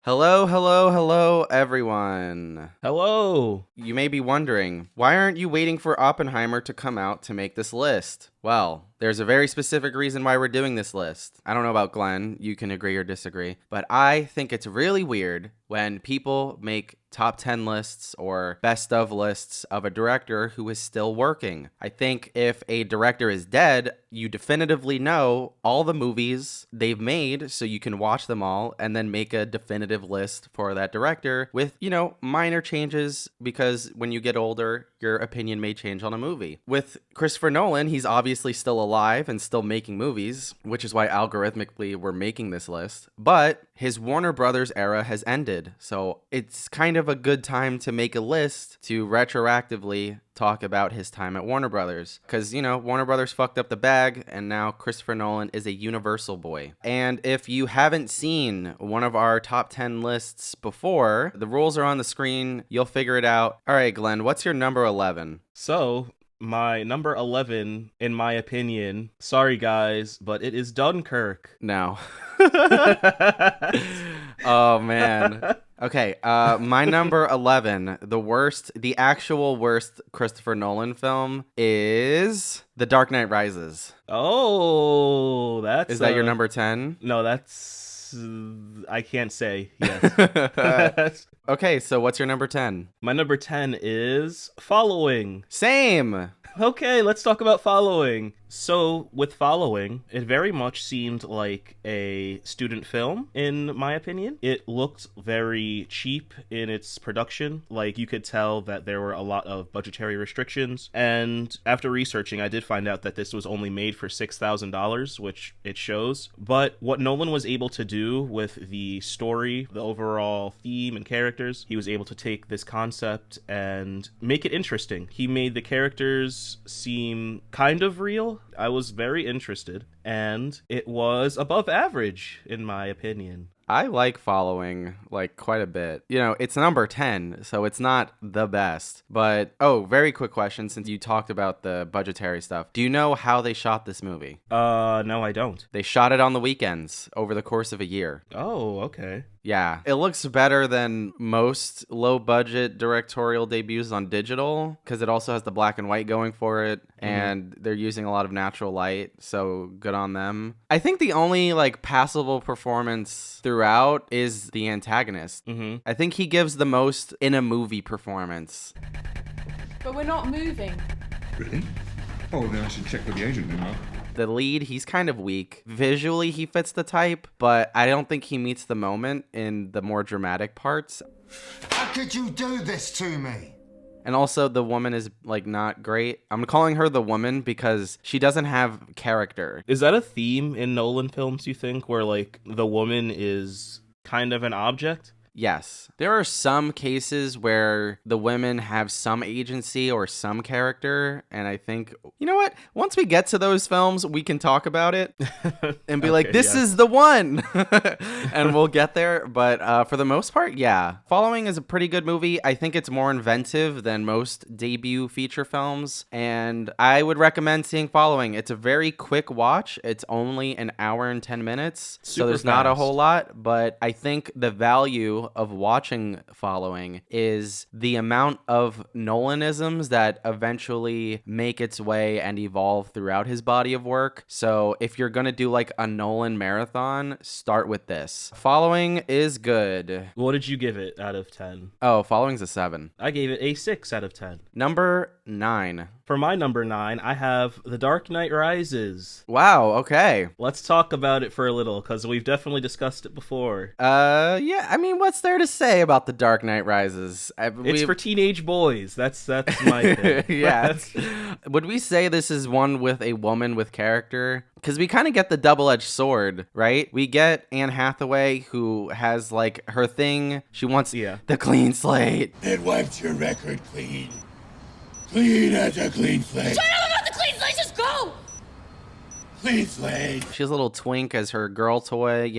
Hello, hello, hello, everyone. Hello. You may be wondering, why aren't you waiting for Oppenheimer to come out to make this list? Well, there's a very specific reason why we're doing this list. I don't know about Glenn, you can agree or disagree, but I think it's really weird when people make top 10 lists or best of lists of a director who is still working. I think if a director is dead, you definitively know all the movies they've made so you can watch them all and then make a definitive list for that director with, minor changes because when you get older, your opinion may change on a movie. With Christopher Nolan, he's obviously still alive and still making movies, which is why algorithmically we're making this list. But his Warner Brothers era has ended, so it's kind of a good time to make a list to retroactively talk about his time at Warner Brothers. Because, Warner Brothers fucked up the bag, and now Christopher Nolan is a Universal boy. And if you haven't seen one of our top 10 lists before, the rules are on the screen. You'll figure it out. All right, Glenn, what's your number 11? So, my number 11, in my opinion, sorry guys, but it is Dunkirk. No. Oh, man. Okay, my number 11, the actual worst Christopher Nolan film is The Dark Knight Rises. Oh, Is that your number 10? No, that's... I can't say yes. Okay, so what's your number 10? My number 10 is Following. Same! Okay, let's talk about Following. So, with Following, it very much seemed like a student film, in my opinion. It looked very cheap in its production. Like, you could tell that there were a lot of budgetary restrictions. And after researching, I did find out that this was only made for $6,000, which it shows. But what Nolan was able to do with the story, the overall theme and characters, he was able to take this concept and make it interesting. He made the characters seem kind of real. I was very interested, and it was above average, in my opinion. I like Following, quite a bit. It's number 10, so it's not the best. But, very quick question, since you talked about the budgetary stuff. Do you know how they shot this movie? No, I don't. They shot it on the weekends over the course of a year. Oh, okay. Yeah, it looks better than most low-budget directorial debuts on digital because it also has the black and white going for it, and they're using a lot of natural light, so good on them. I think the only, passable performance throughout is the antagonist. I think he gives the most in a movie performance. But we're not moving. Really? Oh, then I should check with the agent now. The lead, he's kind of weak. Visually, he fits the type, but I don't think he meets the moment in the more dramatic parts. How could you do this to me? And also, the woman is, not great. I'm calling her the woman because she doesn't have character. Is that a theme in Nolan films, you think, where, the woman is kind of an object? Yes. There are some cases where the women have some agency or some character, and I think, you know what? Once we get to those films, we can talk about it and be this is the one! And we'll get there, but for the most part, yeah. Following is a pretty good movie. I think it's more inventive than most debut feature films, and I would recommend seeing Following. It's a very quick watch. It's only an hour and 10 minutes, so there's not a whole lot, but I think the value of watching Following is the amount of Nolanisms that eventually make its way and evolve throughout his body of work. So if you're gonna do a Nolan marathon, start with this. Following is good. What did you give it out of 10? Oh, Following's a 7. I gave it a 6 out of 10. Number 9. For my number 9, I have The Dark Knight Rises. Wow, okay. Let's talk about it for a little, because we've definitely discussed it before. Yeah, I mean, what's there to say about The Dark Knight Rises? It's for teenage boys. That's my thing. Yeah. Would we say this is one with a woman with character? Because we kind of get the double-edged sword, right? We get Anne Hathaway, who has, her thing. She wants the clean slate. It wipes your record clean. Clean as a clean slate. Shut up about the clean slate, just go! Clean slate. She has a little twink as her girl toy,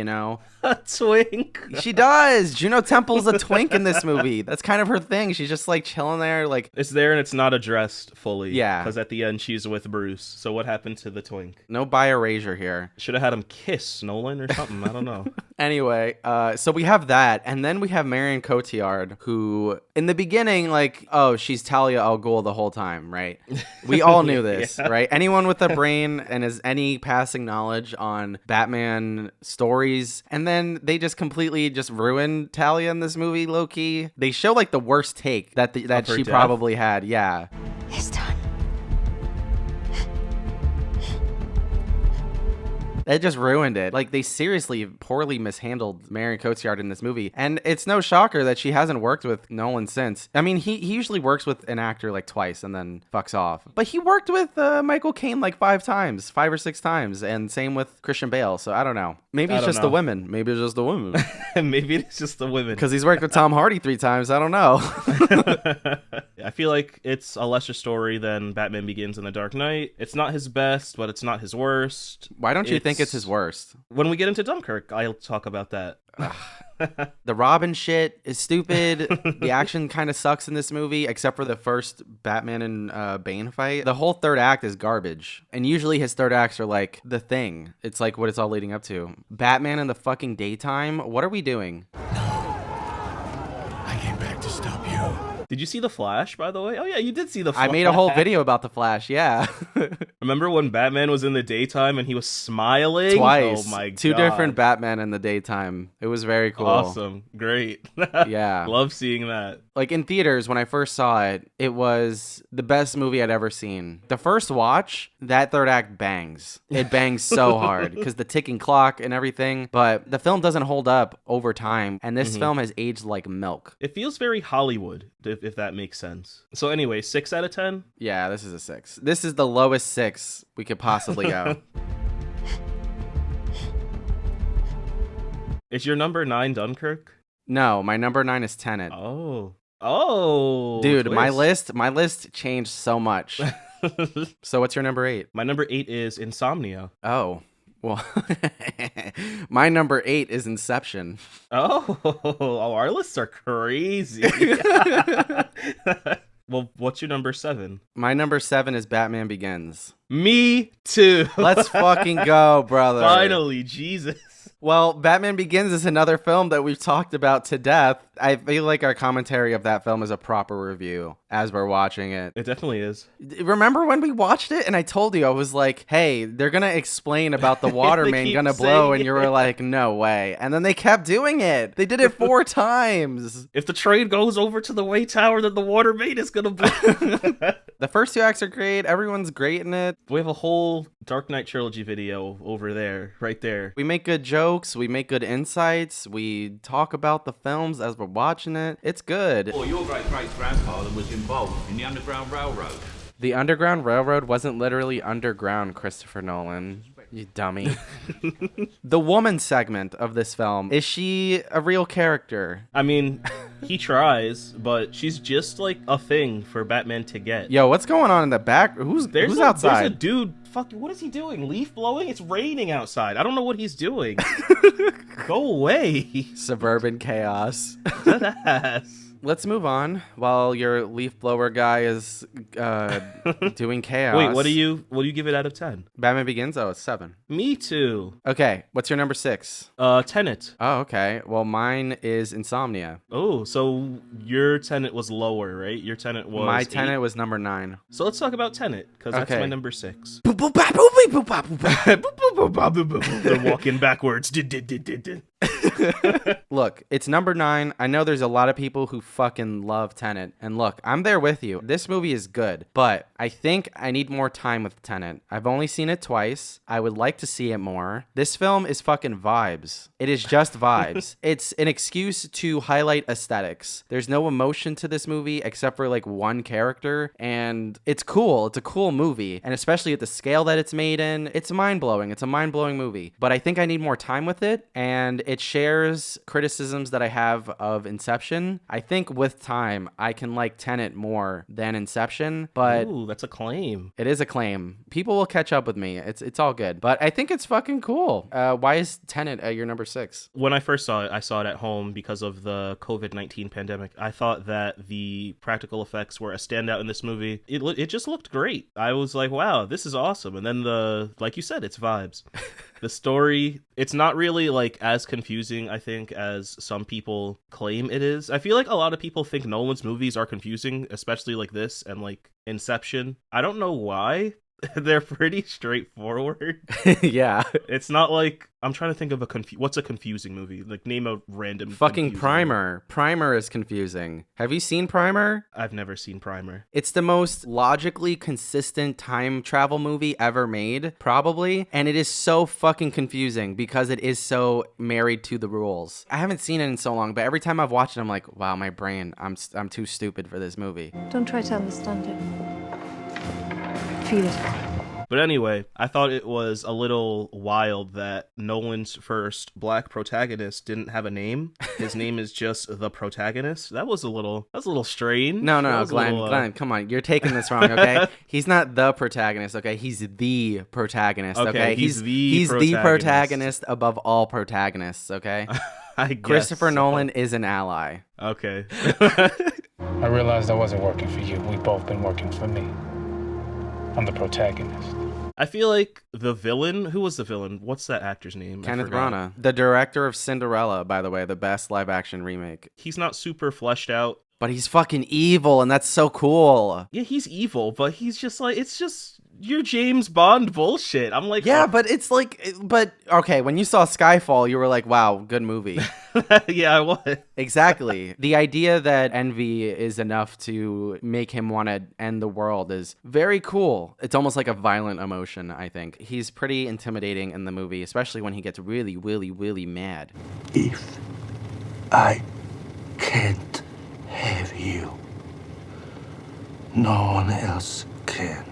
A twink. She does. Juno Temple's a twink in this movie. That's kind of her thing. She's just like chilling there, like It's there and it's not addressed fully. Yeah. Because at the end she's with Bruce. So what happened to the twink? no bi erasure here. Should have had him kiss Nolan or something. I don't know. Anyway, so we have that, and then we have Marion Cotillard, who in the beginning, like, oh, she's Talia al Ghul the whole time, right? We all knew this, right? Anyone with a brain and has any passing knowledge on Batman stories, and then they just completely just ruined Talia in this movie, low key. They show like the worst take that Of her she death? probably had, yeah. It's done. It just ruined it. Like, they seriously poorly mishandled Marion Cotillard in this movie. And it's no shocker that she hasn't worked with Nolan since. I mean, he usually works with an actor like twice and then fucks off. But he worked with Michael Caine like 5 or 6 times. And same with Christian Bale. So I don't know. Maybe it's just the women. Maybe it's just the women. Maybe it's just the women. Because he's worked with Tom Hardy 3 times. I don't know. I feel like it's a lesser story than Batman Begins and The Dark Knight. It's not his best, but it's not his worst. Why don't you think it's his worst? When we get into Dunkirk, I'll talk about that. The Robin shit is stupid. The action kind of sucks in this movie, except for the first Batman and Bane fight. The whole third act is garbage. And usually his third acts are like the thing. It's like what it's all leading up to. Batman in the fucking daytime? What are we doing? I came back to stop you. Did you see The Flash, by the way? Oh, yeah, you did see The Flash. I made a whole video about the Flash, yeah. Remember when Batman was in the daytime and he was smiling? Twice. Oh, my God. 2 different Batman in the daytime. It was very cool. Awesome. Great. Yeah. Love seeing that. Like in theaters, when I first saw it, it was the best movie I'd ever seen. The first watch, that third act bangs. It bangs so hard because the ticking clock and everything. But the film doesn't hold up over time. And this film has aged like milk. It feels very Hollywood, if that makes sense. So anyway, 6 out of 10? Yeah, this is a 6. This is the lowest 6 we could possibly go. Is your number 9 Dunkirk? No, my number 9 is Tenet. Oh, Dude, twist. my list changed so much. So what's your number 8? My number 8 is Insomnia. Oh, well, my number 8 is Inception. Oh, our lists are crazy. Well, what's your number 7? My number 7 is Batman Begins. Me too. Let's fucking go, brother. Finally, Jesus. Well, Batman Begins is another film that we've talked about to death. I feel like our commentary of that film is a proper review as we're watching it. It definitely is. Remember when we watched it and I told you, I was like, hey, they're going to explain about the water They main keep going to blow. saying And you were like, no way. And then they kept doing it. They did it 4 times. If the train goes over to the way tower, then the water main is gonna blow. The first 2 acts are great. Everyone's great in it. We have a whole Dark Knight trilogy video over there, right there. We make good jokes. We make good insights. We talk about the films as we're watching it. It's good. Or your great-great-grandfather was involved in the Underground Railroad. The Underground Railroad wasn't literally underground, Christopher Nolan. You dummy. The woman segment of this film, is she a real character? I mean, he tries, but she's just like a thing for Batman to get. Yo, what's going on in the back? Who's There's outside? There's a dude. Fuck, what is he doing? Leaf blowing? It's raining outside. I don't know what he's doing. Go away. Suburban chaos. Deadass. Let's move on while your leaf blower guy is doing chaos. Wait, what do you give it out of 10? Batman Begins? Oh, it's 7. Me too. Okay, what's your number 6? Tenet. Oh, okay. Well, mine is Insomnia. Oh, so your Tenet was lower, right? Your Tenet was My 8. Tenet was number 9. So let's talk about Tenet, because that's Okay. my number 6. They're walking backwards. Look, it's number 9. I know there's a lot of people who fucking love Tenet. And look, I'm there with you. This movie is good, but I think I need more time with Tenet. I've only seen it twice. I would like to see it more. This film is fucking vibes. It is just vibes. It's an excuse to highlight aesthetics. There's no emotion to this movie except for like one character, and it's cool. It's a cool movie, and especially at the scale that it's made in, it's mind-blowing. It's a mind-blowing movie, but I think I need more time with it, and it shares shares criticisms that I have of Inception. I think with time, I can like Tenet more than Inception, but Ooh, that's a claim. it is a claim. People will catch up with me. It's all good. But I think it's fucking cool. Why is Tenet at your number 6? When I first saw it, I saw it at home because of the COVID-19 pandemic. I thought that the practical effects were a standout in this movie. It just looked great. I was like, wow, this is awesome. And then like you said, it's vibes. The story, it's not really like as confusing, I think, as some people claim it is. I feel like a lot of people think Nolan's movies are confusing, especially like this and like Inception. I don't know why. They're pretty straightforward. Yeah. It's not like, I'm trying to think of what's a confusing movie? Like, name a random Fucking confusing Primer. movie. Primer is confusing. Have you seen Primer? I've never seen Primer. It's the most logically consistent time travel movie ever made, probably. And it is so fucking confusing because it is so married to the rules. I haven't seen it in so long, but every time I've watched it, I'm like, wow, my brain, I'm too stupid for this movie. Don't try to understand it. Feel it. But anyway, I thought it was a little wild that Nolan's first black protagonist didn't have a name. His name is just the protagonist. That was a little strange. No, That was a Glenn, little, Glenn, come on. You're taking this wrong, okay? He's not the protagonist, okay? He's the protagonist, okay? He's the protagonist above all protagonists, okay? I guess Christopher so. Nolan is an ally. Okay. I realized I wasn't working for you. We've both been working for me. I'm the protagonist. I feel like the villain, who was the villain? What's that actor's name? Kenneth I forgot. Branagh, the director of Cinderella, by the way, the best live action remake. He's not super fleshed out. But he's fucking evil, and that's so cool. Yeah, he's evil, but he's just like, it's just your James Bond bullshit. I'm like, Yeah, oh. but it's like, okay, when you saw Skyfall, you were like, wow, good movie. Yeah, I was. Exactly. The idea that envy is enough to make him want to end the world is very cool. It's almost like a violent emotion, I think. He's pretty intimidating in the movie, especially when he gets really, really, really mad. If I can't have you, no one else can.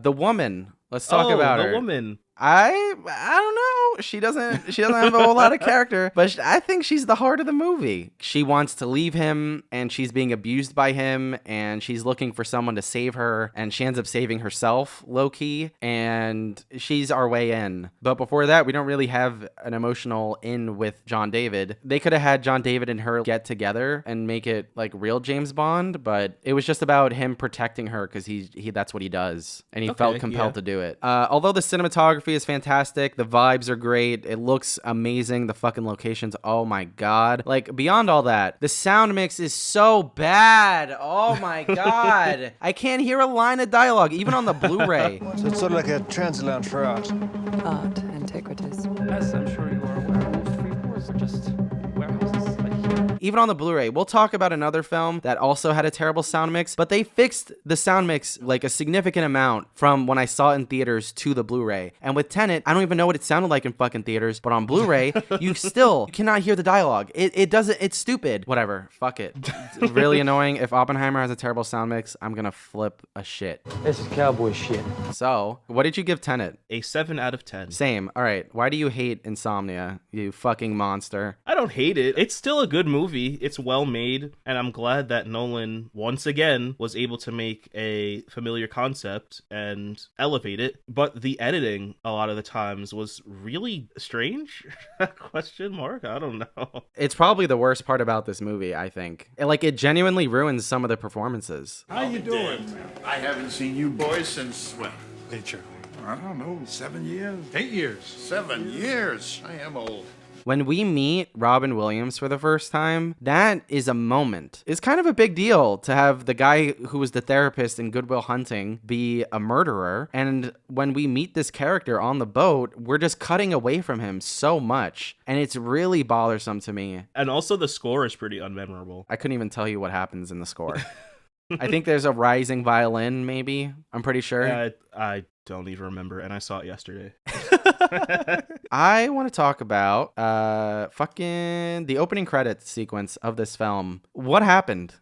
The woman. Let's talk about her. The woman. I don't know. She doesn't have a whole lot of character, but I think she's the heart of the movie. She wants to leave him, and she's being abused by him, and she's looking for someone to save her, and she ends up saving herself, low-key, and she's our way in. But before that, we don't really have an emotional in with John David. They could have had John David and her get together and make it like real James Bond, but it was just about him protecting her because he that's what he does, and he felt compelled to do it. Although the cinematography is fantastic, the vibes are great, it looks amazing, the fucking locations, oh my god. Like, beyond all that, the sound mix is so bad. Oh my god. I can't hear a line of dialogue, even on the Blu-ray. So it's sort of like a transit lounge for art. Art, antiquities. As I'm sure you are aware, most free wars are just warehouses like here. Even on the Blu-ray, we'll talk about another film that also had a terrible sound mix, but they fixed the sound mix like a significant amount from when I saw it in theaters to the Blu-ray. And with Tenet, I don't even know what it sounded like in fucking theaters, but on Blu-ray, you still cannot hear the dialogue. It doesn't, it's stupid. Whatever, fuck it. It's really annoying. If Oppenheimer has a terrible sound mix, I'm gonna flip a shit. This is cowboy shit. So, what did you give Tenet? A 7 out of 10. Same. All right. Why do you hate Insomnia, you fucking monster? I don't hate it. It's still a good movie. It's well made, and I'm glad that Nolan once again was able to make a familiar concept and elevate it. But the editing a lot of the times was really strange. Question mark? I don't know. It's probably the worst part about this movie, I think. It genuinely ruins some of the performances. How you doing? I haven't seen you boys since when? Nature. I don't know, 7 years? 8 years. 7 years. I am old. When we meet Robin Williams for the first time, that is a moment. It's kind of a big deal to have the guy who was the therapist in Good Will Hunting be a murderer. And when we meet this character on the boat, we're just cutting away from him so much. And it's really bothersome to me. And also the score is pretty unmemorable. I couldn't even tell you what happens in the score. I think there's a rising violin, maybe. I'm pretty sure. I don't even remember, and I saw it yesterday. I want to talk about fucking the opening credits sequence of this film. What happened?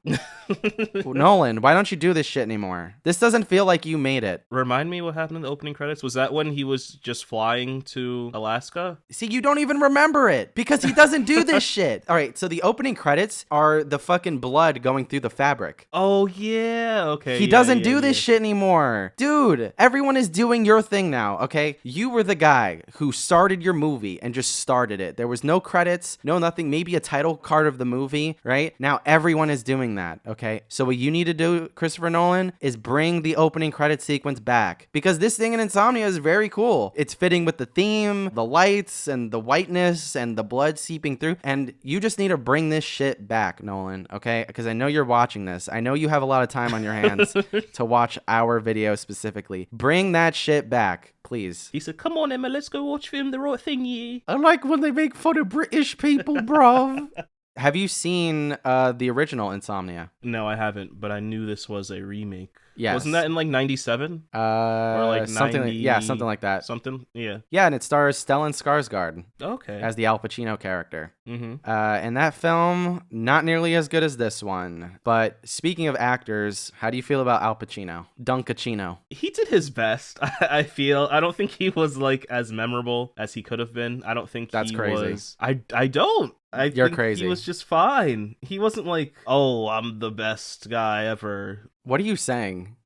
Nolan, why don't you do this shit anymore? This doesn't feel like you made it. Remind me what happened in the opening credits. Was that when he was just flying to Alaska? See, you don't even remember it because he doesn't do this shit. All right, so the opening credits are the fucking blood going through the fabric. Oh, yeah. Okay. He doesn't do this shit anymore. Dude, everyone is doing your thing now, okay? You were the guy who started your movie and just started it. There was no credits, no nothing, maybe a title card of the movie, right? Now everyone is doing that, okay? So what you need to do, Christopher Nolan, is bring the opening credit sequence back because this thing in Insomnia is very cool. It's fitting with the theme, the lights and the whiteness and the blood seeping through, and you just need to bring this shit back, Nolan, okay? Because I know you're watching this. I know you have a lot of time on your hands to watch our video specifically. Bring that shit back, please. He said, come on, Emma, let's go watch film The Right Thing, yeah. I like when they make fun of British people, bruv. Have you seen the original Insomnia? No, I haven't, but I knew this was a remake. Yes. Wasn't that in like 97? Or like something 90... yeah, something like that. Something? Yeah. Yeah, and it stars Stellan Skarsgård. Okay. As the Al Pacino character. Mm-hmm. And that film, not nearly as good as this one. But speaking of actors, how do you feel about Al Pacino? Dunkachino. He did his best, I feel. I don't think he was like as memorable as he could have been. I don't think That's he crazy. was. I don't. You're think crazy. He was just fine. He wasn't like, oh, I'm the best guy ever. What are you saying?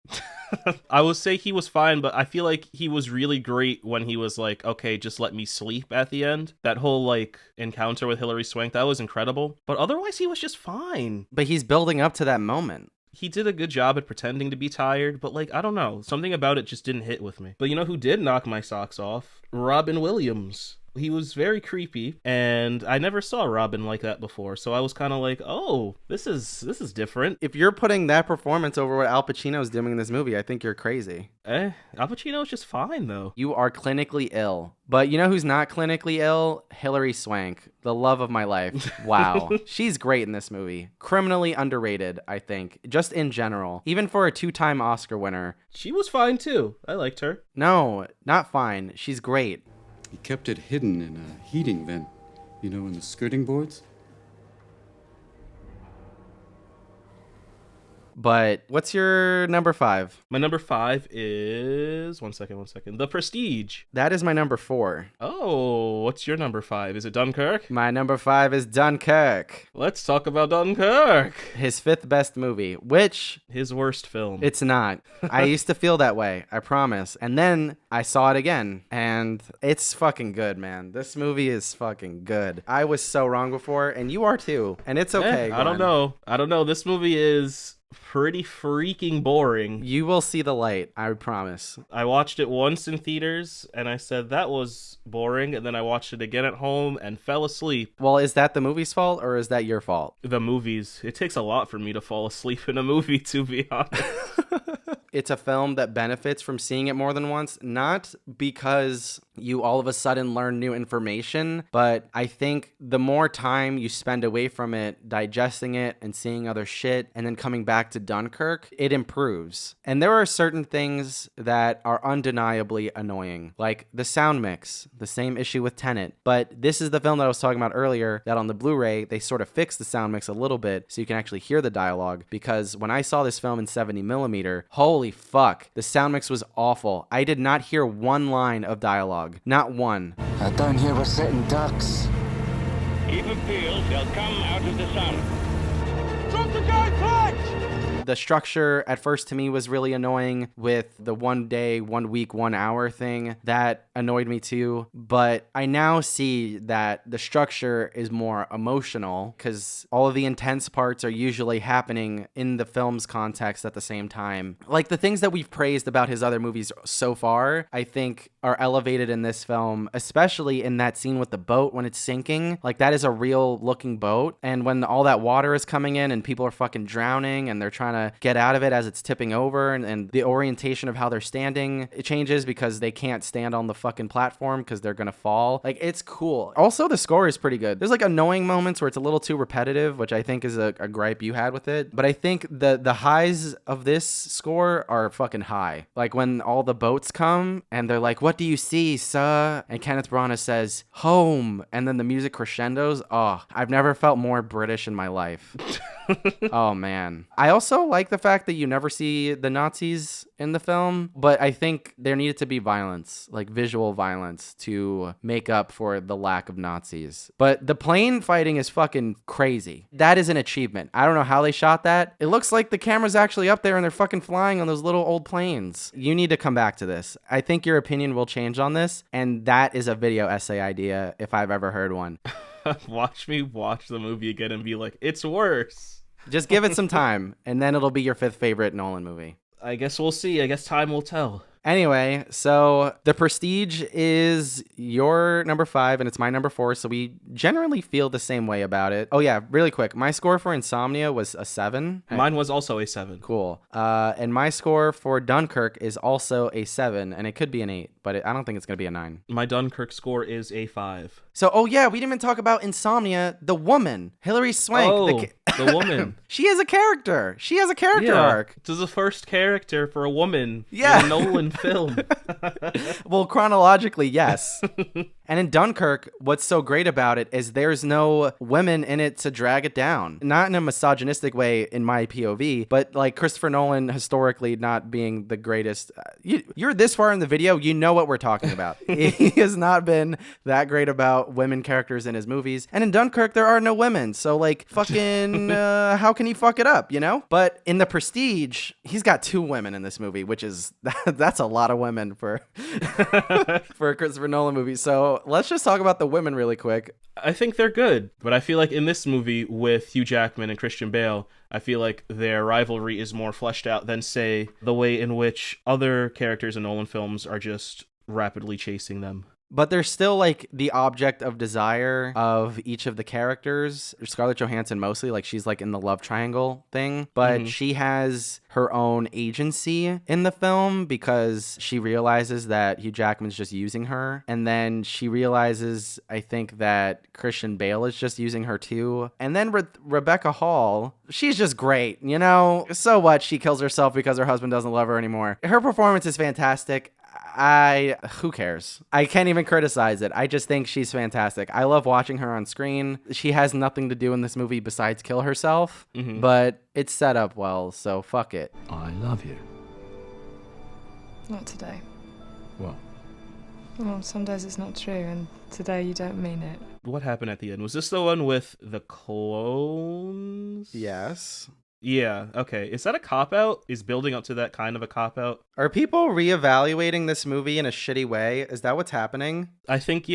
I would say he was fine, but I feel like he was really great when he was like, okay, just let me sleep at the end. That whole like encounter with Hilary Swank, that was incredible. But otherwise, he was just fine. But he's building up to that moment. He did a good job at pretending to be tired, but like, I don't know. Something about it just didn't hit with me. But you know who did knock my socks off? Robin Williams. He was very creepy, and I never saw Robin like that before, so I was kind of like, oh, this is different. If you're putting that performance over what Al Pacino's doing in this movie, I think you're crazy. Al Pacino's just fine, though. You are clinically ill. But you know who's not clinically ill? Hilary Swank, the love of my life. Wow. She's great in this movie. Criminally underrated, I think, just in general. Even for a 2-time Oscar winner. She was fine, too. I liked her. No, not fine. She's great. He kept it hidden in a heating vent, you know, in the skirting boards. But what's your number 5? My number 5 is... One second. The Prestige. That is my number 4. Oh, what's your number 5? Is it Dunkirk? My number 5 is Dunkirk. Let's talk about Dunkirk. His 5th best movie, which... His worst film. It's not. I used to feel that way, I promise. And then I saw it again, and it's fucking good, man. This movie is fucking good. I was so wrong before, and you are too. And it's okay, I don't know. This movie is... pretty freaking boring. You will see the light, I promise. I watched it once in theaters and I said that was boring, and then I watched it again at home and fell asleep. Well, is that the movie's fault or is that your fault? The movies. It takes a lot for me to fall asleep in a movie, to be honest. It's a film that benefits from seeing it more than once, not because you all of a sudden learn new information, but I think the more time you spend away from it, digesting it and seeing other shit, and then coming back to Dunkirk, it improves. And there are certain things that are undeniably annoying, like the sound mix, the same issue with Tenet. But this is the film that I was talking about earlier, that on the Blu-ray, they sort of fixed the sound mix a little bit so you can actually hear the dialogue, because when I saw this film in 70mm, holy fuck, the sound mix was awful. I did not hear one line of dialogue. Not one. Down here we're sitting ducks. Even fields, they'll come out of the sun. Drop the guy, clutch! The structure at first to me was really annoying with the 1 day, 1 week, 1 hour thing. That annoyed me too. But I now see that the structure is more emotional because all of the intense parts are usually happening in the film's context at the same time. Like the things that we've praised about his other movies so far, I think are elevated in this film, especially in that scene with the boat when it's sinking. Like that is a real looking boat. And when all that water is coming in and people are fucking drowning and they're trying to kind of get out of it as it's tipping over, and the orientation of how they're standing, it changes because they can't stand on the fucking platform because they're gonna fall. Like, it's cool. Also, the score is pretty good. There's like annoying moments where it's a little too repetitive, which I think is a gripe you had with it. But I think the highs of this score are fucking high. Like when all the boats come and they're like, "What do you see, sir?" And Kenneth Branagh says, "Home," and then the music crescendos. Oh, I've never felt more British in my life. Oh man. I also like the fact that you never see the Nazis in the film, but I think there needed to be violence, like visual violence, to make up for the lack of Nazis. But the plane fighting is fucking crazy. That is an achievement. I don't know how they shot that. It looks like the camera's actually up there and they're fucking flying on those little old planes. You need to come back to this. I think your opinion will change on this, and that is a video essay idea if I've ever heard one. Watch me watch the movie again and be like, it's worse. Just give it some time, and then it'll be your 5th favorite Nolan movie. I guess we'll see. I guess time will tell. Anyway, so The Prestige is your number 5 and it's my number 4, so we generally feel the same way about it. Oh yeah, really quick. My score for Insomnia was a 7. Mine was also a 7. Cool. And my score for Dunkirk is also a 7, and it could be an 8, but I don't think it's going to be a 9. My Dunkirk score is a 5. So, oh yeah, we didn't even talk about Insomnia, the woman, Hilary Swank. Oh, the woman. She is a character. She has a character arc. This is the first character for a woman in a Nolan film. Well, chronologically, yes. And in Dunkirk, what's so great about it is there's no women in it to drag it down. Not in a misogynistic way in my POV, but like Christopher Nolan historically not being the greatest. You're this far in the video, you know what we're talking about. He has not been that great about women characters in his movies. And in Dunkirk, there are no women. So like fucking, how can he fuck it up, you know? But in The Prestige, he's got 2 women in this movie, which is, that's a lot of women for, for a Christopher Nolan movie. So let's just talk about the women really quick. I think they're good, but I feel like in this movie with Hugh Jackman and Christian Bale, I feel like their rivalry is more fleshed out than, say, the way in which other characters in Nolan films are just rapidly chasing them. But they're still like the object of desire of each of the characters. Scarlett Johansson mostly, like she's like in the love triangle thing, but she has her own agency in the film because she realizes that Hugh Jackman's just using her. And then she realizes, I think, that Christian Bale is just using her too. And then Rebecca Hall, she's just great, you know? So what? She kills herself because her husband doesn't love her anymore. Her performance is fantastic. Who cares? I can't even criticize it. I just think she's fantastic. I love watching her on screen. She has nothing to do in this movie besides kill herself, but it's set up well, so fuck it. I love you. Not today. What? Well, some days it's not true, and today you don't mean it. What happened at the end? Was this the one with the clones? Yes. Yeah, okay. Is that a cop-out? Is building up to that kind of a cop-out? Are people reevaluating this movie in a shitty way? Is that what's happening? I think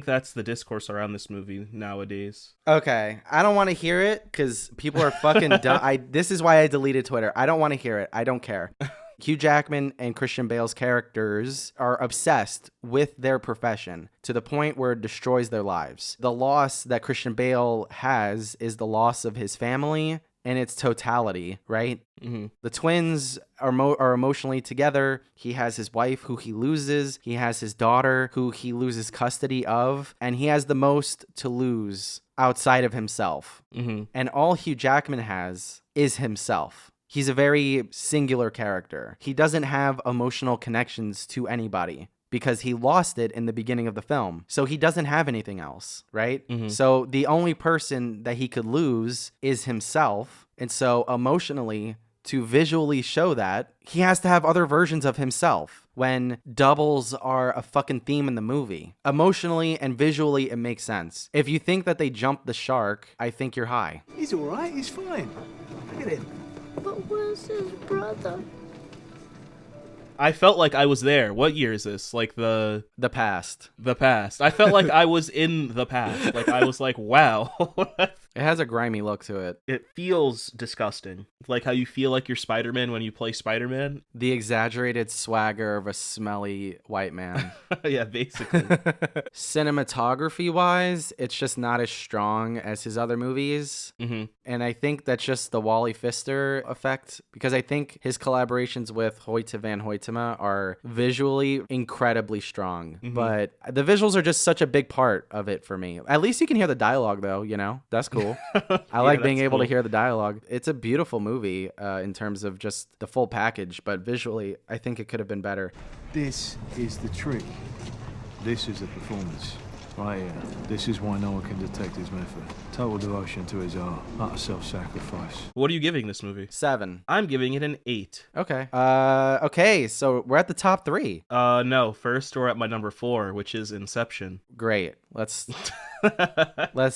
that's the discourse around this movie nowadays. Okay, I don't want to hear it because people are fucking dumb. This is why I deleted Twitter. I don't want to hear it. I don't care. Hugh Jackman and Christian Bale's characters are obsessed with their profession to the point where it destroys their lives. The loss that Christian Bale has is the loss of his family in its totality, right? The twins are emotionally together. He has his wife who he loses. He has his daughter who he loses custody of. And he has the most to lose outside of himself. And all Hugh Jackman has is himself. He's a very singular character. He doesn't have emotional connections to anybody because he lost it in the beginning of the film. So he doesn't have anything else, right? So the only person that he could lose is himself. And so emotionally, to visually show that, he has to have other versions of himself when doubles are a fucking theme in the movie. Emotionally and visually, it makes sense. If you think that they jumped the shark, I think you're high. He's all right. He's fine. Look at him. But where's his brother? I felt like I was there. What year is this? Like the past. The past. I felt like I was in the past. Like I was like, wow. It has a grimy look to it. It feels disgusting. Like how you feel like you're Spider-Man when you play Spider-Man. The exaggerated swagger of a smelly white man. Yeah, basically. Cinematography wise, it's just not as strong as his other movies. Mm-hmm. And I think that's just the Wally Pfister effect, because I think his collaborations with Hoyte van Hoytema are visually incredibly strong. Mm-hmm. But the visuals are just such a big part of it for me. At least you can hear the dialogue, though, you know? That's cool. I like being able to hear the dialogue. It's a beautiful movie in terms of just the full package, but visually, I think it could have been better. This is the trick. This is a performance. Right here. This is why no one can detect his method. Total devotion to his art. Utter self-sacrifice. What are you giving this movie? 7. I'm giving it an 8. Okay. Okay, so we're at the top 3. No. First, we're at my number 4, which is Inception. Great. Let's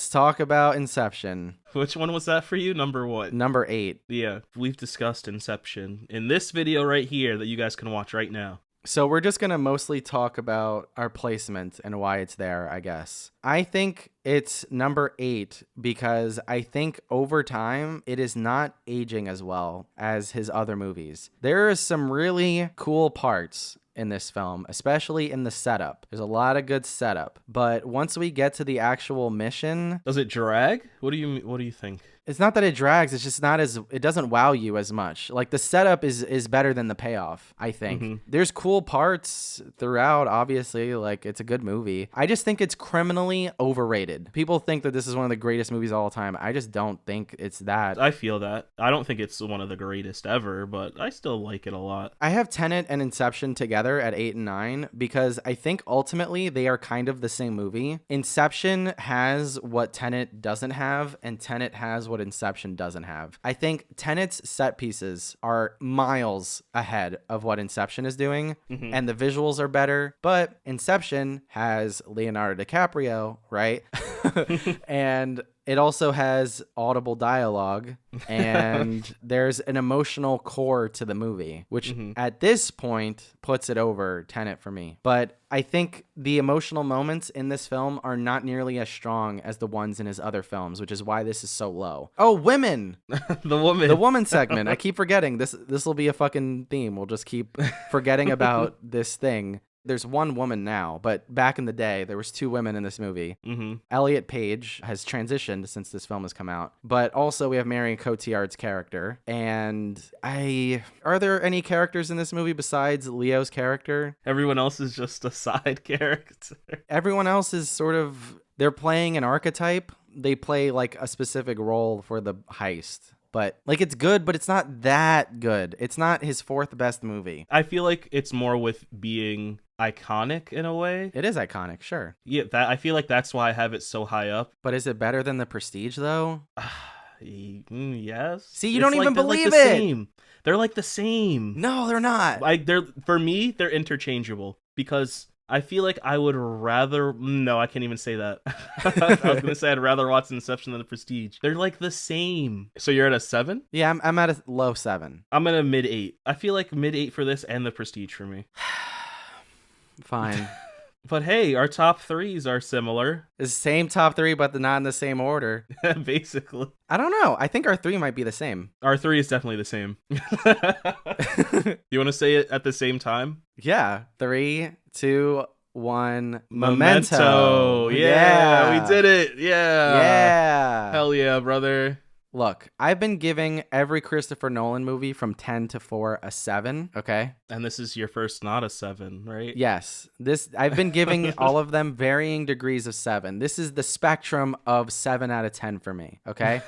talk about Inception. Which one was that for you? Number what? Number 8. Yeah, we've discussed Inception in this video right here that you guys can watch right now. So we're just going to mostly talk about our placement and why it's there, I guess. I think it's number 8 because I think over time it is not aging as well as his other movies. There are some really cool parts in this film, especially in the setup. There's a lot of good setup, but once we get to the actual mission, does it drag? What do you think? It's not that it drags, it's just not as, it doesn't wow you as much. Like the setup is better than the payoff, I think. Mm-hmm. There's cool parts throughout, obviously, like it's a good movie. I just think it's criminally overrated. People think that this is one of the greatest movies of all time. I just don't think it's that. I feel that. I don't think it's one of the greatest ever, but I still like it a lot. I have Tenet and Inception together at 8 and 9 because I think ultimately they are kind of the same movie. Inception has what Tenet doesn't have, and Tenet has what Inception doesn't have. I think Tenet's set pieces are miles ahead of what Inception is doing, and the visuals are better, but Inception has Leonardo DiCaprio, right? And it also has audible dialogue, and there's an emotional core to the movie, which at this point puts it over Tenet for me. But I think the emotional moments in this film are not nearly as strong as the ones in his other films, which is why this is so low. Oh, women! The woman segment. I keep forgetting. This will be a fucking theme. We'll just keep forgetting about this thing. There's one woman now, but back in the day, there was 2 women in this movie. Elliot Page has transitioned since this film has come out, but also we have Marion Cotillard's character. And are there any characters in this movie besides Leo's character? Everyone else is just a side character. Everyone else is sort of, they're playing an archetype. They play like a specific role for the heist. But like it's good, but it's not that good. It's not his 4th best movie. I feel like it's more with being iconic in a way. It is iconic, sure. Yeah, I feel like that's why I have it so high up. But is it better than The Prestige though? Yes. See, you don't even believe it. Same. They're like the same. No, they're not. Like for me, they're interchangeable because I feel like I would rather... No, I can't even say that. I was going to say I'd rather watch Inception than The Prestige. They're like the same. So you're at a 7? Yeah, I'm at a low 7. I'm at a mid 8. I feel like mid 8 for this and The Prestige for me. Fine. But hey, our top 3s are similar. It's the same top 3, but they're not in the same order. Basically. I don't know. I think our 3 might be the same. Our 3 is definitely the same. You want to say it at the same time? Yeah. 3, 2, 1. Memento. Yeah, we did it. Yeah. Hell yeah, brother. Look, I've been giving every Christopher Nolan movie from 10 to 4 a 7, okay? And this is your first not a 7, right? Yes. I've been giving all of them varying degrees of 7. This is the spectrum of 7 out of 10 for me, okay?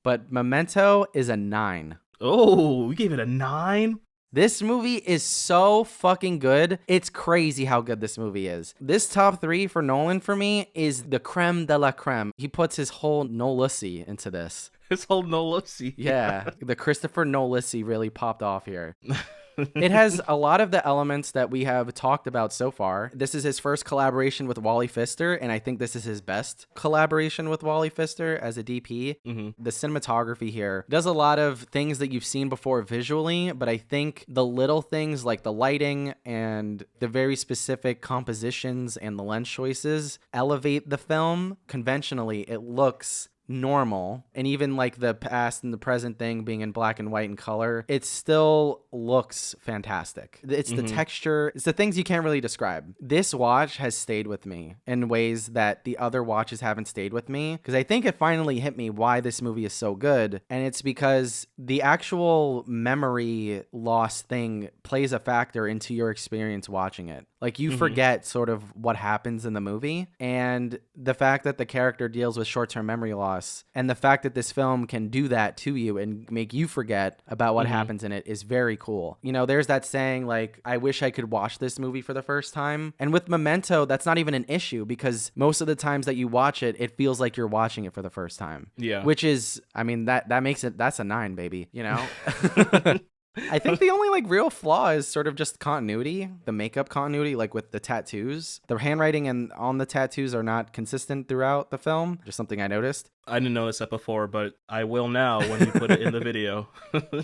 But Memento is a 9. Oh, we gave it a 9? This movie is so fucking good. It's crazy how good this movie is. This top 3 for Nolan for me is the creme de la creme. He puts his whole Nolussy into this. His whole Nolussy. Yeah, the Christopher Nolussy really popped off here. It has a lot of the elements that we have talked about so far. This is his first collaboration with Wally Pfister, and I think this is his best collaboration with Wally Pfister as a DP. The cinematography here does a lot of things that you've seen before visually, but I think the little things like the lighting and the very specific compositions and the lens choices elevate the film. Conventionally, it looks normal, and even like the past and the present thing being in black and white and color, it still looks fantastic. It's the texture, it's the things you can't really describe. This watch has stayed with me in ways that the other watches haven't stayed with me, because I think it finally hit me why this movie is so good, and it's because the actual memory loss thing plays a factor into your experience watching it. Like, you forget sort of what happens in the movie, and the fact that the character deals with short-term memory loss, and the fact that this film can do that to you and make you forget about what happens in it is very cool. You know, there's that saying, like, I wish I could watch this movie for the first time. And with Memento, that's not even an issue, because most of the times that you watch it, it feels like you're watching it for the first time. Yeah. Which is, I mean, that makes it, that's a 9, baby, you know? I think the only like real flaw is sort of just continuity, the makeup continuity, like with the tattoos. The handwriting and on the tattoos are not consistent throughout the film. Just something I noticed. I didn't notice that before, but I will now when you put it in the video.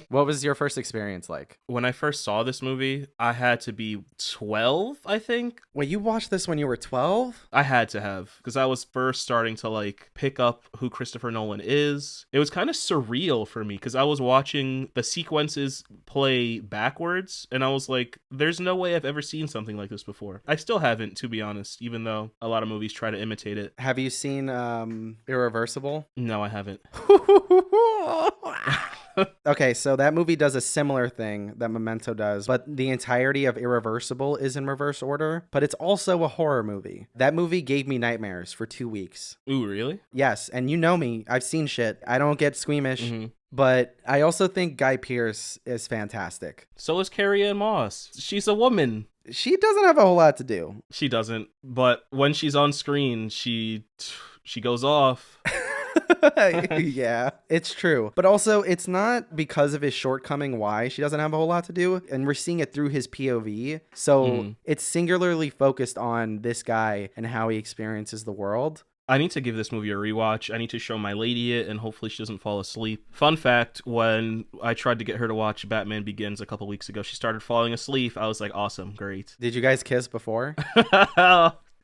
What was your first experience like? When I first saw this movie, I had to be 12, I think. Wait, you watched this when you were 12? I had to have, because I was first starting to like pick up who Christopher Nolan is. It was kind of surreal for me, because I was watching the sequences play backwards, and I was like, there's no way I've ever seen something like this before. I still haven't, to be honest, even though a lot of movies try to imitate it. Have you seen Irreversible? No, I haven't. Okay, so that movie does a similar thing that Memento does, but the entirety of Irreversible is in reverse order, but it's also a horror movie. That movie gave me nightmares for 2 weeks. Ooh, really? Yes, and you know me. I've seen shit. I don't get squeamish. But I also think Guy Pearce is fantastic. So is Carrie-Anne Moss. She's a woman. She doesn't have a whole lot to do. She doesn't, but when she's on screen, she goes off. Yeah, it's true. But also, it's not because of his shortcoming why she doesn't have a whole lot to do. And we're seeing it through his POV. So it's singularly focused on this guy and how he experiences the world. I need to give this movie a rewatch. I need to show my lady it, and hopefully she doesn't fall asleep. Fun fact, when I tried to get her to watch Batman Begins a couple weeks ago, she started falling asleep. I was like, awesome, great. Did you guys kiss before?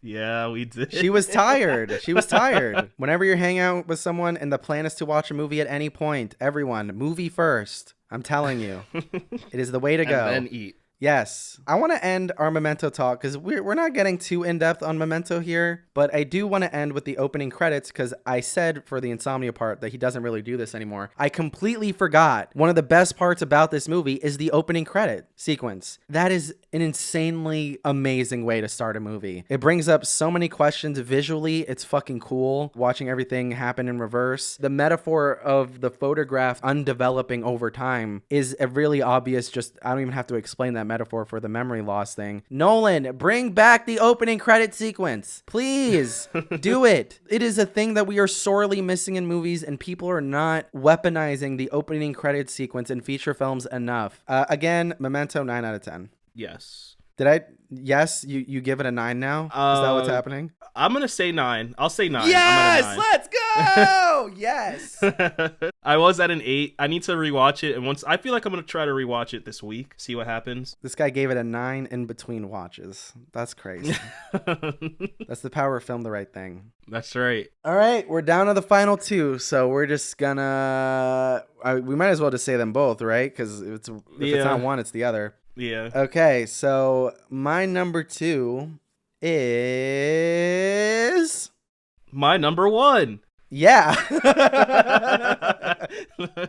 Yeah, we did. She was tired. She was tired. Whenever you're hanging out with someone and the plan is to watch a movie at any point, everyone, movie first. I'm telling you. It is the way to go. And then eat. Yes. I want to end our Memento talk because we're not getting too in-depth on Memento here, but I do want to end with the opening credits because I said for the Insomnia part that he doesn't really do this anymore. I completely forgot. One of the best parts about this movie is the opening credit sequence. That is an insanely amazing way to start a movie. It brings up so many questions visually. It's fucking cool watching everything happen in reverse. The metaphor of the photograph undeveloping over time is a really obvious, just I don't even have to explain that metaphor for the memory loss thing. Nolan, bring back the opening credit sequence. Please do it. It is a thing that we are sorely missing in movies, and people are not weaponizing the opening credit sequence in feature films enough. Again, Memento, 9 out of 10. Yes. Did I? Yes, you give it a 9 now? Is that what's happening? I'm going to say 9. I'll say 9. Yes, I'm at a 9. let's go. Yes. I was at an 8. I need to rewatch it. And once I feel like I'm going to try to rewatch it this week, see what happens. This guy gave it a 9 in between watches. That's crazy. That's the power of film the right thing. That's right. All right, we're down to the final 2. So we're just gonna, we might as well just say them both, right? Because if it's not one, it's the other. Yeah. Okay, so my number 2 is my number 1. Yeah.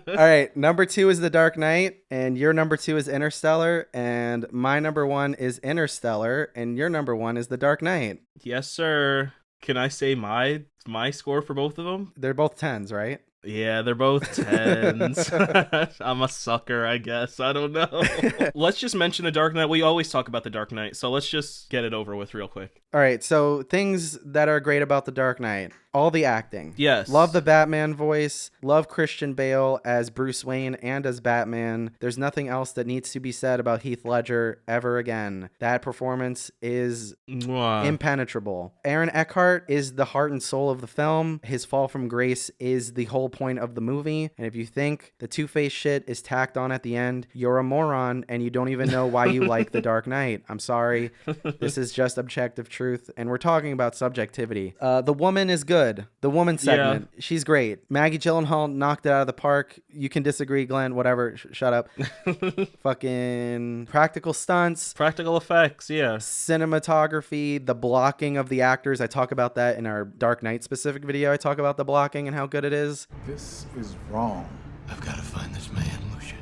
All right, number 2 is The Dark Knight, and your number 2 is Interstellar, and my number 1 is Interstellar, and your number 1 is The Dark Knight. Yes, sir. Can I say my score for both of them? They're both 10s, right? Yeah, they're both 10s. I'm a sucker, I guess. I don't know. Let's just mention The Dark Knight. We always talk about The Dark Knight, so let's just get it over with real quick. All right, so things that are great about The Dark Knight. All the acting. Yes. Love the Batman voice. Love Christian Bale as Bruce Wayne and as Batman. There's nothing else that needs to be said about Heath Ledger ever again. That performance is impenetrable. Aaron Eckhart is the heart and soul of the film. His fall from grace is the whole point of the movie. And if you think the Two-Face shit is tacked on at the end, you're a moron and you don't even know why you like The Dark Knight. I'm sorry. This is just objective truth, and we're talking about subjectivity. The woman is good. The woman segment, she's great. Maggie Gyllenhaal knocked it out of the park. You can disagree, Glenn, whatever. Shut up. Fucking practical stunts. Practical effects, yeah. Cinematography, the blocking of the actors. I talk about that in our Dark Knight specific video. I talk about the blocking and how good it is. This is wrong. I've got to find this man, Lucius.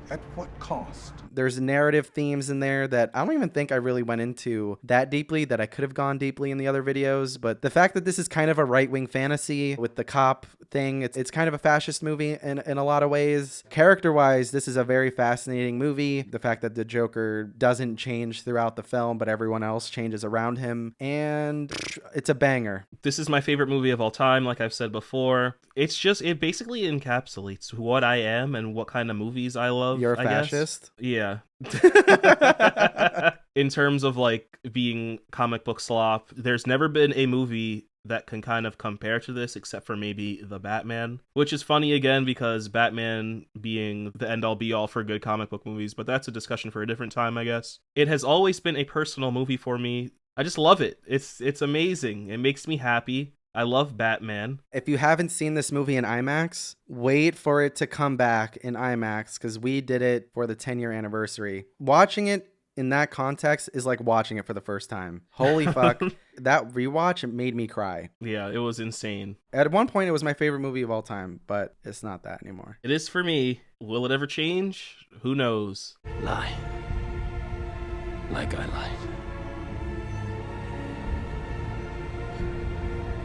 At what cost? There's narrative themes in there that I don't even think I really went into that deeply, that I could have gone deeply in the other videos. But the fact that this is kind of a right-wing fantasy with the cop thing, it's kind of a fascist movie in a lot of ways. Character-wise, this is a very fascinating movie. The fact that the Joker doesn't change throughout the film, but everyone else changes around him. And it's a banger. This is my favorite movie of all time, like I've said before. It basically encapsulates what I am and what kind of movies I love. You're a fascist? Yeah. In terms of like being comic book slop, there's never been a movie that can kind of compare to this except for maybe The Batman, which is funny again because Batman being the end all be all for good comic book movies, but that's a discussion for a different time, I guess. It has always been a personal movie for me. I just love it. It's amazing. It makes me happy. I love Batman. If you haven't seen this movie in IMAX, wait for it to come back in IMAX because we did it for the 10-year anniversary. Watching it in that context is like watching it for the first time. Holy fuck. That rewatch, it made me cry. Yeah, it was insane. At one point, it was my favorite movie of all time, but it's not that anymore. It is for me. Will it ever change? Who knows? Lie. Like I lied.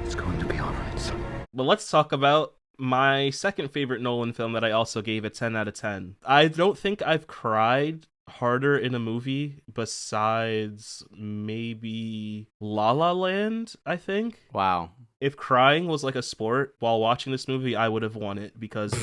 It's going to be all right, son. But let's talk about my second favorite Nolan film that I also gave a 10 out of 10. I don't think I've cried harder in a movie besides maybe La La Land, I think. Wow. If crying was like a sport while watching this movie, I would have won it because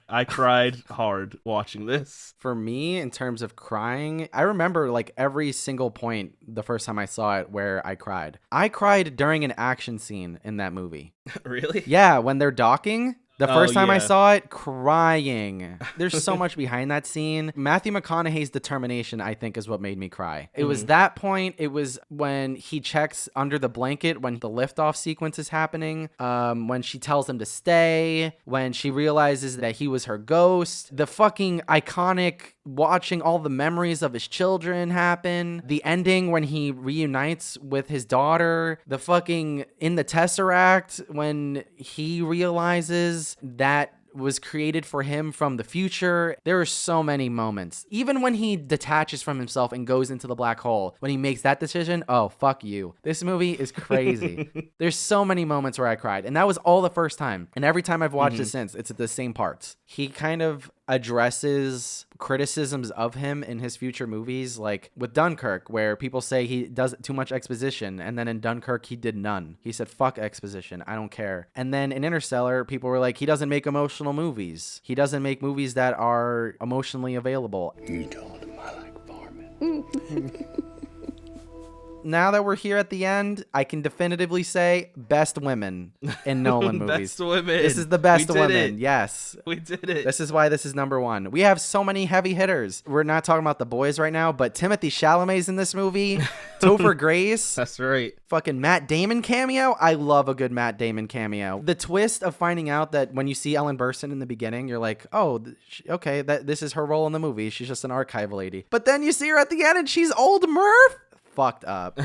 I cried hard watching this. For me, in terms of crying, I remember like every single point the first time I saw it where I cried. I cried during an action scene in that movie. Really? Yeah, when they're docking. The first time I yeah. saw it, crying. There's so much behind that scene. Matthew McConaughey's determination, I think, is what made me cry. It was that point. It was when he checks under the blanket, when the liftoff sequence is happening, when she tells him to stay, when she realizes that he was her ghost, the fucking iconic watching all the memories of his children happen, the ending when he reunites with his daughter, the fucking in the Tesseract when he realizes that was created for him from the future. There are so many moments. Even when he detaches from himself and goes into the black hole, when he makes that decision, oh, fuck you. This movie is crazy. There's so many moments where I cried, and that was all the first time. And every time I've watched it since, it's the same parts. He kind of addresses criticisms of him in his future movies, like with Dunkirk, where people say he does too much exposition, and then in Dunkirk he did none. He said, fuck exposition, I don't care. And then in Interstellar, people were like, he doesn't make emotional movies. He doesn't make movies that are emotionally available. You told him I like farming. Now that we're here at the end, I can definitively say best women in Nolan movies. Best women. This is the best We did women. it. Yes. We did it. This is why this is number one. We have so many heavy hitters. We're not talking about The Boys right now, but Timothy Chalamet's in this movie. Topher Grace. That's right. Fucking Matt Damon cameo. I love a good Matt Damon cameo. The twist of finding out that when you see Ellen Burstyn in the beginning, you're like, oh, okay, this is her role in the movie. She's just an archive lady. But then you see her at the end and she's old Murph. Fucked up.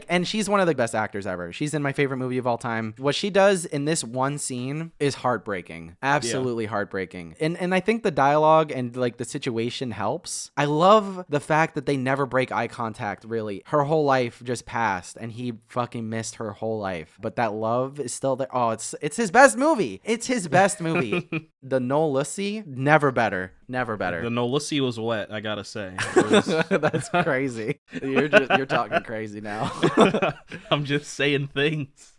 And she's one of the best actors ever. She's in my favorite movie of all time. What she does in this one scene is heartbreaking. Absolutely heartbreaking. And I think the dialogue and like the situation helps. I love the fact that they never break eye contact, really. Her whole life just passed and he fucking missed her whole life. But that love is still there. Oh, it's his best movie. It's his best movie. The No Lucy, never better. Never better. The No Lucy was wet, I gotta say. That's crazy. You're talking crazy now. I'm just saying things.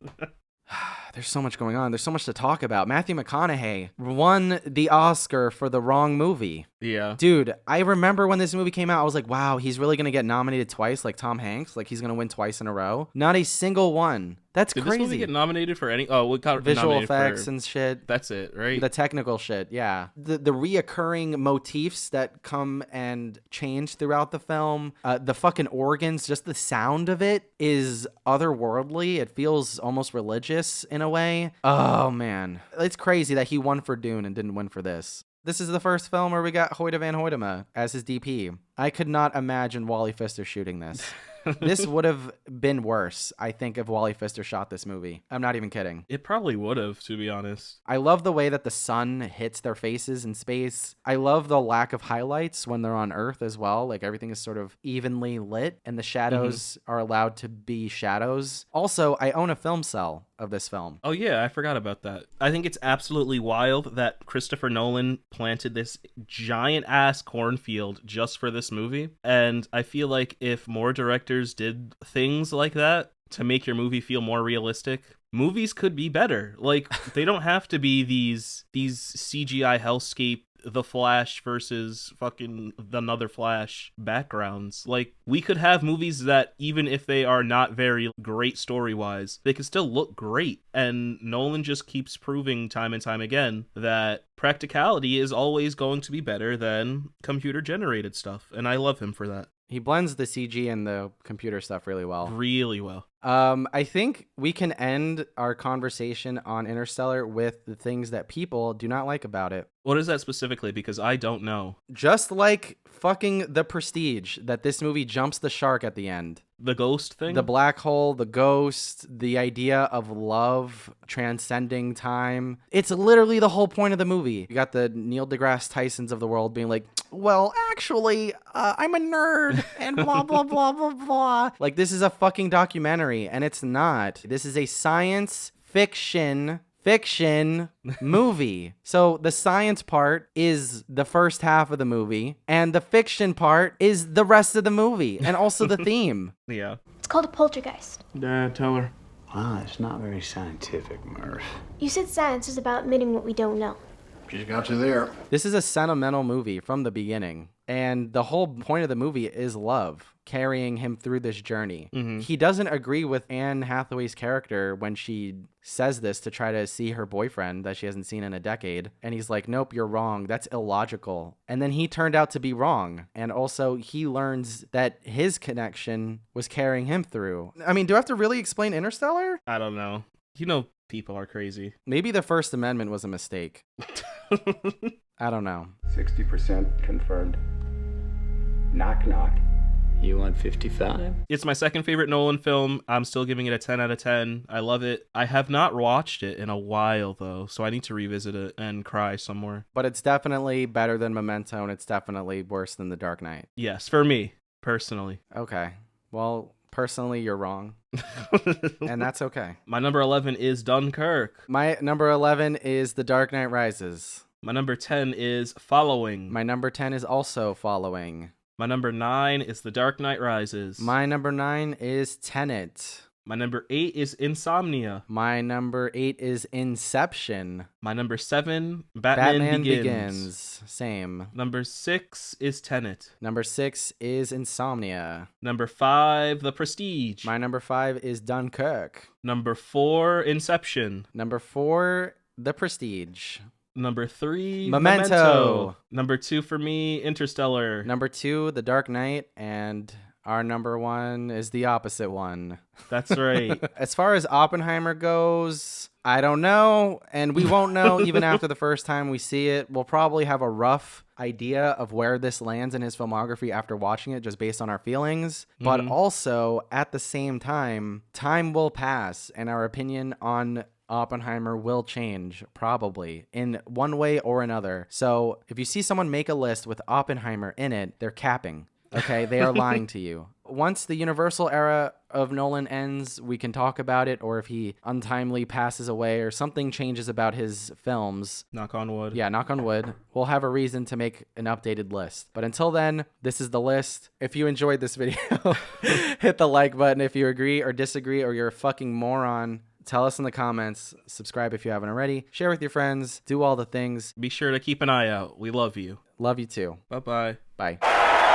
There's so much going on. There's so much to talk about. Matthew McConaughey won the Oscar for the wrong movie. Yeah. Dude, I remember when this movie came out, I was like, wow, he's really going to get nominated twice like Tom Hanks? Like he's going to win twice in a row? Not a single one. That's Did crazy. Did this movie get nominated for any... Oh, we got visual nominated effects for... and shit. That's it, right? The technical shit, yeah. The reoccurring motifs that come and change throughout the film, the fucking organs, just the sound of it is otherworldly. It feels almost religious in a way. Oh, man. It's crazy that he won for Dune and didn't win for this. This is the first film where we got Hoyte van Hoytema as his DP. I could not imagine Wally Pfister shooting this. This would have been worse, I think, if Wally Pfister shot this movie. I'm not even kidding. It probably would have, to be honest. I love the way that the sun hits their faces in space. I love the lack of highlights when they're on Earth as well. Like everything is sort of evenly lit and the shadows are allowed to be shadows. Also, I own a film cell of this film. Oh yeah, I forgot about that. I think it's absolutely wild that Christopher Nolan planted this giant ass cornfield just for this movie. And I feel like if more directors did things like that to make your movie feel more realistic, movies could be better. Like they don't have to be these CGI hellscape, The Flash versus fucking another Flash backgrounds. Like we could have movies that even if they are not very great story-wise, they could still look great. And Nolan just keeps proving time and time again that practicality is always going to be better than computer-generated stuff. And I love him for that. He blends the CG and the computer stuff really well. Really well. I think we can end our conversation on Interstellar with the things that people do not like about it. What is that specifically? Because I don't know. Just like fucking The Prestige, that this movie jumps the shark at the end. The ghost thing? The black hole, the ghost, the idea of love transcending time. It's literally the whole point of the movie. You got the Neil deGrasse Tysons of the world being like, well, actually, I'm a nerd and blah, blah, blah, blah, blah. Like, this is a fucking documentary, and it's not. This is a science fiction movie. So the science part is the first half of the movie, and the fiction part is the rest of the movie, and also the theme. Yeah. It's called a poltergeist. Dad, tell her. Wow, it's not very scientific, Murph. You said science is about admitting what we don't know. She's got you there. This is a sentimental movie from the beginning, and the whole point of the movie is love carrying him through this journey. He doesn't agree with Anne Hathaway's character when she says this to try to see her boyfriend that she hasn't seen in a decade, and he's like, nope, you're wrong, that's illogical. And then he turned out to be wrong, and also he learns that his connection was carrying him through. I mean, do I have to really explain Interstellar? I don't know. You know, people are crazy. Maybe the First Amendment was a mistake. I don't know. 60% confirmed. Knock, knock. You want 55? It's my second favorite Nolan film. I'm still giving it a 10 out of 10. I love it. I have not watched it in a while, though, so I need to revisit it and cry somewhere. But it's definitely better than Memento, and it's definitely worse than The Dark Knight. Yes, for me, personally. Okay. Well, personally, you're wrong. And that's okay. My number 11 is Dunkirk. My number 11 is The Dark Knight Rises. My number 10 is Following. My number 10 is also Following. My number 9 is The Dark Knight Rises. My number 9 is Tenet. My number 8 is Insomnia. My number 8 is Inception. My number 7, Batman Begins. Same. Number 6 is Tenet. Number 6 is Insomnia. Number 5, The Prestige. My number 5 is Dunkirk. Number 4, Inception. Number 4, The Prestige. Number 3, Memento. Number 2 for me, Interstellar. Number 2, The Dark Knight. And our number 1 is the opposite one. That's right. As far as Oppenheimer goes, I don't know. And we won't know even after the first time we see it. We'll probably have a rough idea of where this lands in his filmography after watching it, just based on our feelings. But also, at the same time will pass, and our opinion on Oppenheimer will change, probably, in one way or another. So if you see someone make a list with Oppenheimer in it, they're capping. Okay, they are lying to you. Once the Universal era of Nolan ends, we can talk about it, or if he untimely passes away or something changes about his films. Knock on wood. Yeah, knock on wood. We'll have a reason to make an updated list. But until then, this is the list. If you enjoyed this video, hit the like button. If you agree or disagree or you're a fucking moron, Tell us in the comments. Subscribe if you haven't already. Share with your friends. Do all the things. Be sure to keep an eye out. We love you. Love you too. Bye-bye. Bye.